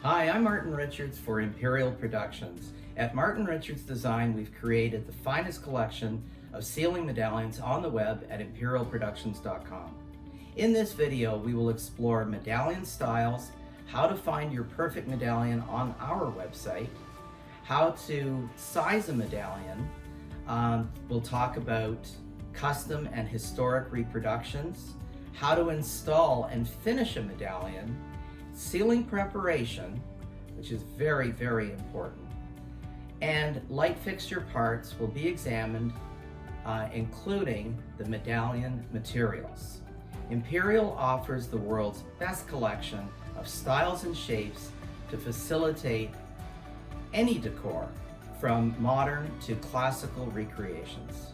Hi, I'm Martin Richards for Imperial Productions. At Martin Richards Design, we've created the finest collection of ceiling medallions on the web at imperialproductions.com. In this video, we will explore medallion styles, how to find your perfect medallion on our website, how to size a medallion. We'll talk about custom and historic reproductions, how to install and finish a medallion, sealing preparation, which is very, very important, and light fixture parts will be examined, including the medallion materials. Imperial offers the world's best collection of styles and shapes to facilitate any decor, from modern to classical recreations.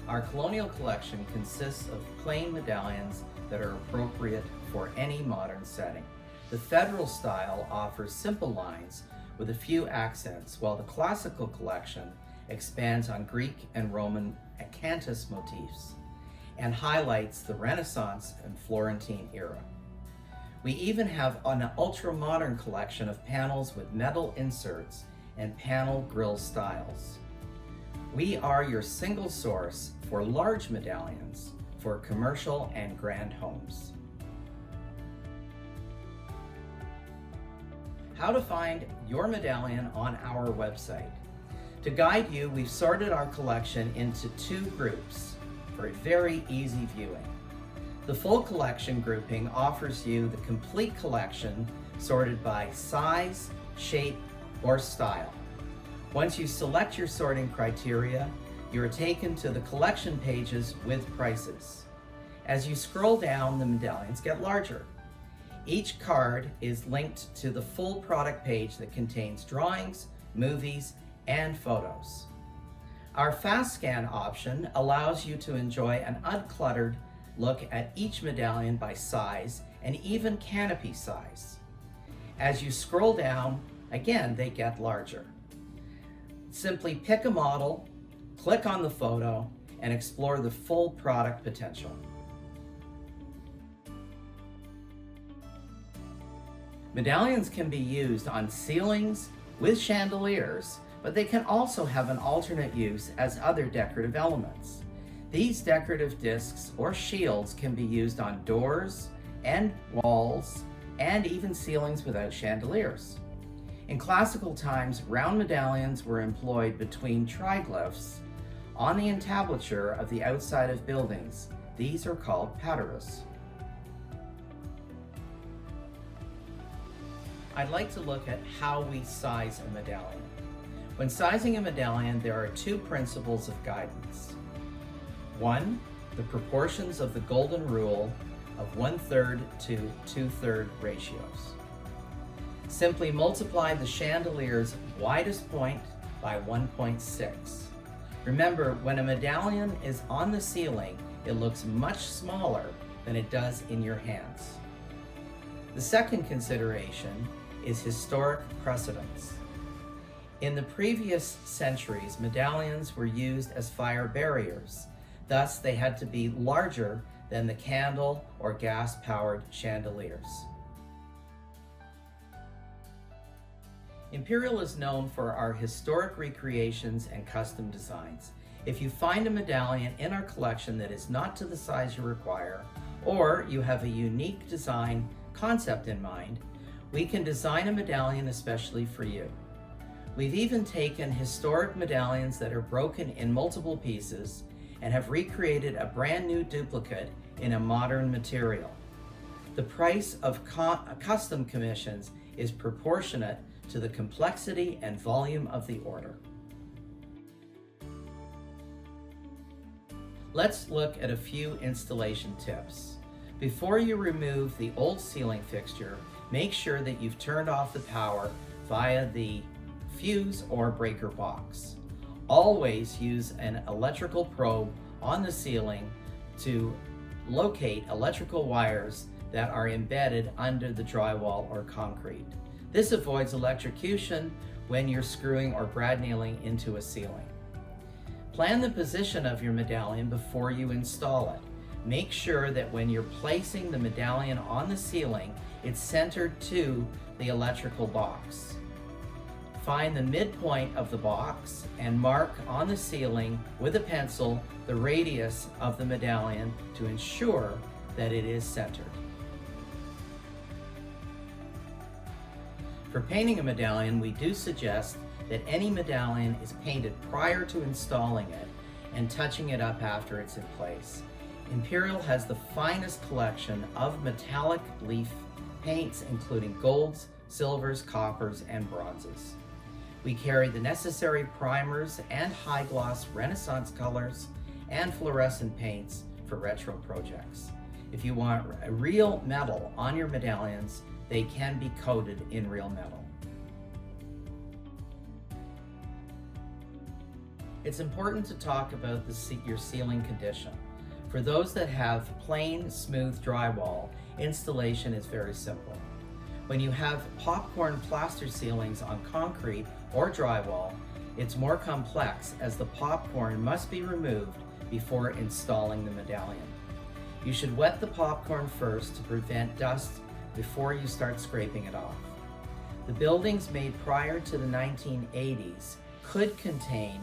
Our colonial collection consists of plain medallions that are appropriate for any modern setting. The federal style offers simple lines with a few accents, while the classical collection expands on Greek and Roman acanthus motifs and highlights the Renaissance and Florentine era. We even have an ultra-modern collection of panels with metal inserts and panel grille styles. We are your single source for large medallions for commercial and grand homes. How to find your medallion on our website. To guide you, we've sorted our collection into two groups for a very easy viewing. The full collection grouping offers you the complete collection sorted by size, shape, or style. Once you select your sorting criteria, you are taken to the collection pages with prices. As you scroll down, the medallions get larger. Each card is linked to the full product page that contains drawings, movies, and photos. Our fast scan option allows you to enjoy an uncluttered look at each medallion by size and even canopy size. As you scroll down, again, they get larger. Simply pick a model, click on the photo, and explore the full product potential. Medallions can be used on ceilings with chandeliers, but they can also have an alternate use as other decorative elements. These decorative discs or shields can be used on doors and walls and even ceilings without chandeliers. In classical times, round medallions were employed between triglyphs on the entablature of the outside of buildings. These are called patteras. I'd like to look at how we size a medallion. When sizing a medallion, there are two principles of guidance. One, the proportions of the golden rule of 1/3 to 2/3 ratios. Simply multiply the chandelier's widest point by 1.6. Remember, when a medallion is on the ceiling, it looks much smaller than it does in your hands. The second consideration is historic precedence. In the previous centuries, medallions were used as fire barriers. Thus, they had to be larger than the candle or gas-powered chandeliers. Imperial is known for our historic recreations and custom designs. If you find a medallion in our collection that is not to the size you require, or you have a unique design concept in mind, we can design a medallion especially for you. We've even taken historic medallions that are broken in multiple pieces and have recreated a brand new duplicate in a modern material. The price of custom commissions is proportionate to the complexity and volume of the order. Let's look at a few installation tips. Before you remove the old ceiling fixture, make sure that you've turned off the power via the fuse or breaker box. Always use an electrical probe on the ceiling to locate electrical wires that are embedded under the drywall or concrete. This avoids electrocution when you're screwing or brad nailing into a ceiling. Plan the position of your medallion before you install it. Make sure that when you're placing the medallion on the ceiling, it's centered to the electrical box. Find the midpoint of the box and mark on the ceiling with a pencil the radius of the medallion to ensure that it is centered. For painting a medallion, we do suggest that any medallion is painted prior to installing it and touching it up after it's in place. Imperial has the finest collection of metallic leaf paints, including golds, silvers, coppers, and bronzes. We carry the necessary primers and high gloss Renaissance colors and fluorescent paints for retro projects. If you want a real metal on your medallions, they can be coated in real metal. It's important to talk about your ceiling condition. For those that have plain, smooth drywall, installation is very simple. When you have popcorn plaster ceilings on concrete or drywall, it's more complex as the popcorn must be removed before installing the medallion. You should wet the popcorn first to prevent dust before you start scraping it off. The buildings made prior to the 1980s could contain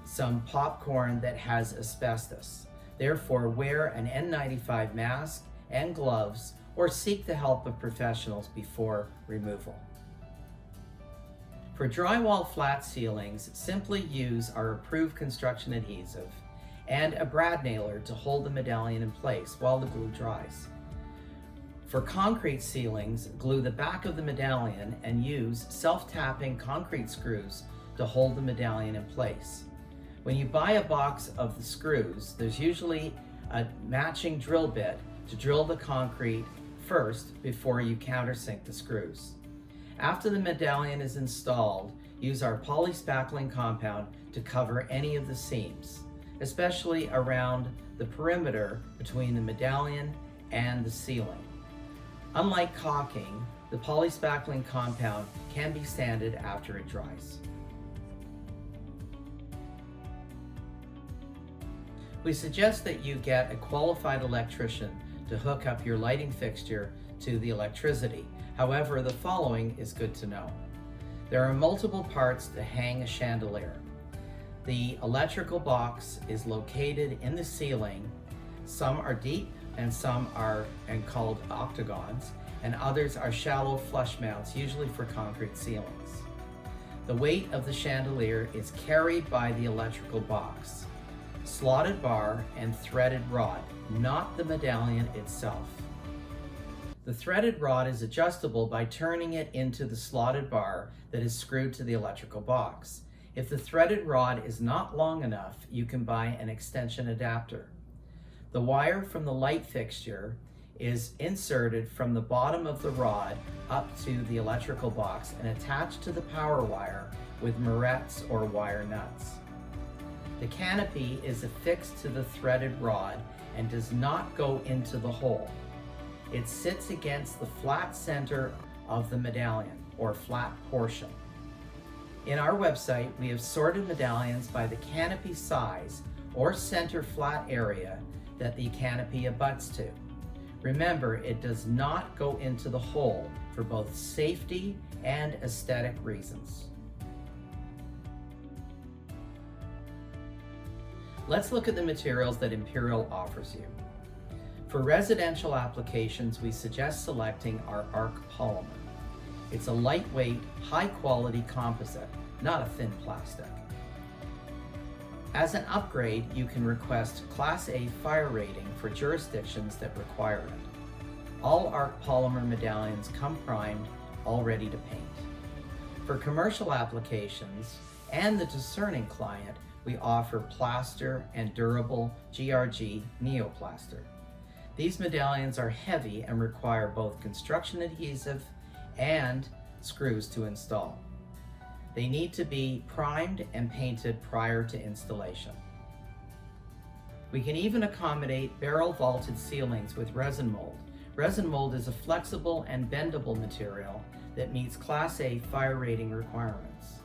some popcorn that has asbestos. Therefore, wear an N95 mask and gloves or seek the help of professionals before removal. For drywall flat ceilings, simply use our approved construction adhesive and a brad nailer to hold the medallion in place while the glue dries. For concrete ceilings, glue the back of the medallion and use self-tapping concrete screws to hold the medallion in place. When you buy a box of the screws, there's usually a matching drill bit to drill the concrete first before you countersink the screws. After the medallion is installed, use our polyspackling compound to cover any of the seams, especially around the perimeter between the medallion and the ceiling. Unlike caulking, the polyspackling compound can be sanded after it dries. We suggest that you get a qualified electrician to hook up your lighting fixture to the electricity. However, the following is good to know. There are multiple parts to hang a chandelier. The electrical box is located in the ceiling. Some are deep and some are called octagons, and others are shallow flush mounts, usually for concrete ceilings. The weight of the chandelier is carried by the electrical box, slotted bar, and threaded rod, not the medallion itself. The threaded rod is adjustable by turning it into the slotted bar that is screwed to the electrical box. If the threaded rod is not long enough, you can buy an extension adapter. The wire from the light fixture is inserted from the bottom of the rod up to the electrical box and attached to the power wire with morettes or wire nuts. The canopy is affixed to the threaded rod and does not go into the hole. It sits against the flat center of the medallion, or flat portion. In our website, we have sorted medallions by the canopy size or center flat area that the canopy abuts to. Remember, it does not go into the hole for both safety and aesthetic reasons. Let's look at the materials that Imperial offers you. For residential applications, we suggest selecting our ArchPolymer. It's a lightweight, high-quality composite, not a thin plastic. As an upgrade, you can request Class A fire rating for jurisdictions that require it. All ArchPolymer medallions come primed, all ready to paint. For commercial applications and the discerning client, we offer plaster and durable GRG-NeoPlaster. These medallions are heavy and require both construction adhesive and screws to install. They need to be primed and painted prior to installation. We can even accommodate barrel vaulted ceilings with ResinMold. ResinMold is a flexible and bendable material that meets Class A fire rating requirements.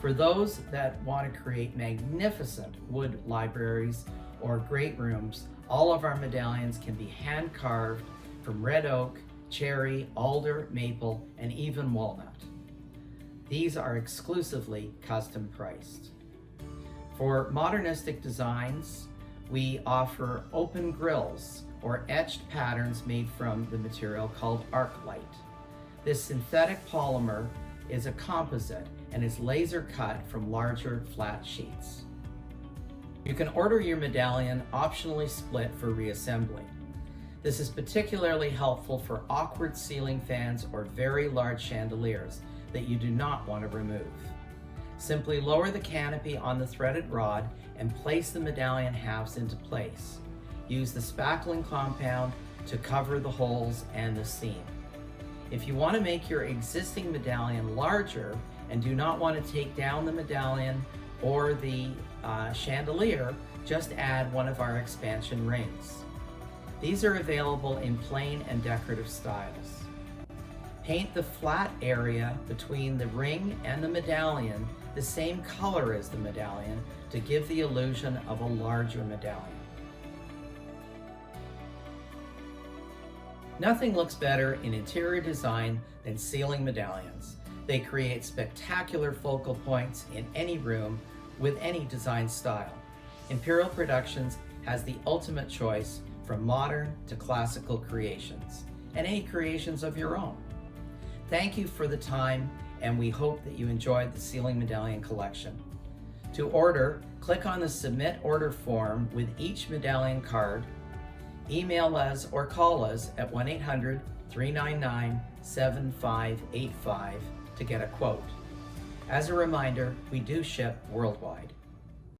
For those that want to create magnificent wood libraries or great rooms, all of our medallions can be hand carved from red oak, cherry, alder, maple, and even walnut. These are exclusively custom priced. For modernistic designs, we offer open grills or etched patterns made from the material called ArcLight. This synthetic polymer is a composite and is laser cut from larger flat sheets. You can order your medallion optionally split for reassembly. This is particularly helpful for awkward ceiling fans or very large chandeliers that you do not want to remove. Simply lower the canopy on the threaded rod and place the medallion halves into place. Use the spackling compound to cover the holes and the seam. If you want to make your existing medallion larger and do not want to take down the medallion or the chandelier, just add one of our expansion rings. These are available in plain and decorative styles. Paint the flat area between the ring and the medallion the same color as the medallion to give the illusion of a larger medallion. Nothing looks better in interior design than ceiling medallions. They create spectacular focal points in any room with any design style. Imperial Productions has the ultimate choice from modern to classical creations, and any creations of your own. Thank you for the time, and we hope that you enjoyed the Ceiling Medallion Collection. To order, click on the Submit Order form with each medallion card, email us or call us at 1-800-399-7585 to get a quote. As a reminder, we do ship worldwide.